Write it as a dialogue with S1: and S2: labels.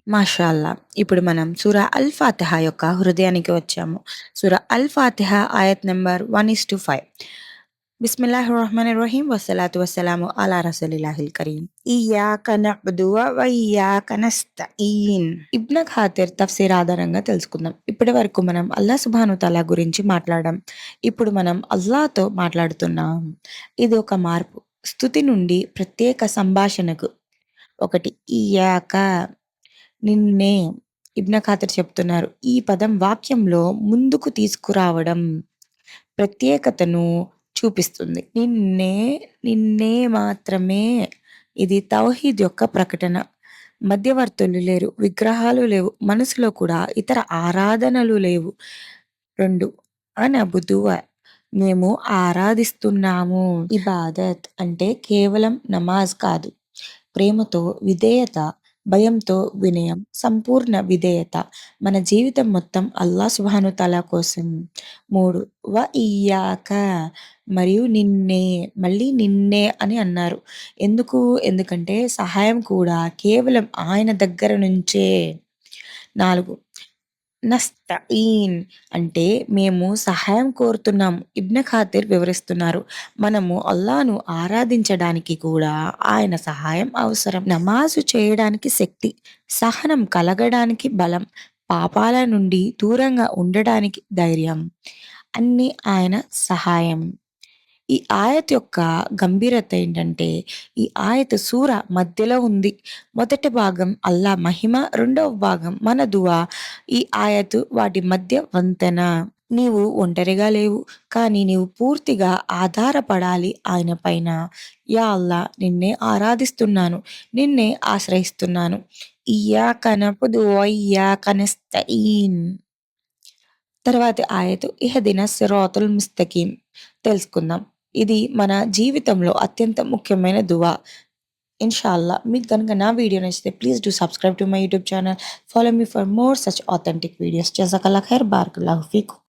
S1: మాషాల్లా. ఇప్పుడు మనం సూరా అల్ ఫాతిహ యొక్క హృదయానికి వచ్చాము. సూరా అల్ ఫాతిహ ఆయత్ నంబర్ 1:5. బిస్మిల్లాహిర్ రహ్మానిర్ రహీం. వస్సలాతు వస్సలాము అలా రసూలిల్లాహిల్ కరీం. ఇయ్యాక నఅ్బుదు వ ఇయ్యాక నస్తఈన్. ఇబ్న్ ఖాతిర్ తఫ్సీర్ ఆధారంగా తెలుసుకుందాం. ఇప్పటి వరకు మనం అల్లాహ్ సుబ్హానహు తఆలా గురించి మాట్లాడాం. ఇప్పుడు మనం అల్లాహ్‌తో మాట్లాడుతున్నాం. ఇది ఒక మార్పు. స్తుతి నుండి ప్రత్యేక సంభాషణకు. ఒకటి ఇయ్యాక నిన్నే. ఇబ్న్ ఖాతిర్ చెప్తున్నారు. ఈ పదం వాక్యంలో ముందుకు తీసుకురావడం ప్రత్యేకతను చూపిస్తుంది. నిన్నే, నిన్నే మాత్రమే. ఇది తౌహీద్ యొక్క ప్రకటన. మధ్యవర్తులు లేరు, విగ్రహాలు లేవు, మనసులో కూడా ఇతర ఆరాధనలు లేవు. 2 అనబుదువ మేము ఆరాధిస్తున్నాము. ఇబాదత్ అంటే కేవలం నమాజ్ కాదు. ప్రేమతో విధేయత, భయంతో వినయం, సంపూర్ణ విధేయత. మన జీవితం మొత్తం అల్లాహ్ సుబ్హానహు తఆలా కోసం. 3 వ ఇయ్యాక మరియు నిన్నే. మళ్ళీ నిన్నే అని అన్నారు. ఎందుకు? ఎందుకంటే సహాయం కూడా కేవలం ఆయన దగ్గర నుంచే. 4 నస్తఈన్ అంటే మేము సహాయం కోరుతున్నాము. ఇబ్న్ ఖాతిర్ వివరిస్తున్నారు. మనము అల్లాహ్‌ను ఆరాధించడానికి కూడా ఆయన సహాయం అవసరం. నమాజు చేయడానికి శక్తి, సహనం కలగడానికి బలం, పాపాల నుండి దూరంగా ఉండడానికి ధైర్యం. అన్నీ ఆయన సహాయం. ఈ ఆయత్ యొక్క గంభీరత ఏంటంటే, ఈ ఆయత్ సూర మధ్యలో ఉంది. మొదటి భాగం అల్లా మహిమ, రెండవ భాగం మన దుఆ. ఈ ఆయత్ వాటి మధ్య వంతెన. నీవు ఒంటరిగా లేవు, కానీ నీవు పూర్తిగా ఆధారపడాలి ఆయన పైన. యా అల్లా నిన్నే ఆరాధిస్తున్నాను, నిన్నే ఆశ్రయిస్తున్నాను. ఇయ్యాక నఅ్బుదు వ ఇయ్యాక నస్తఈన్. తర్వాతి ఆయతు ఇహ్దిన సిరాతుల్ ముస్తకీం తెలుసుకుందాం. ఇది మన జీవితంలో అత్యంత ముఖ్యమైన దువా. ఇన్‌షాల్లా మీకు గనుక నా వీడియో నచ్చితే please do subscribe to my YouTube channel. Follow me for more such authentic videos. జజాకల్లాహ్ ఖైర్. బారకల్లాహు ఫీకుం.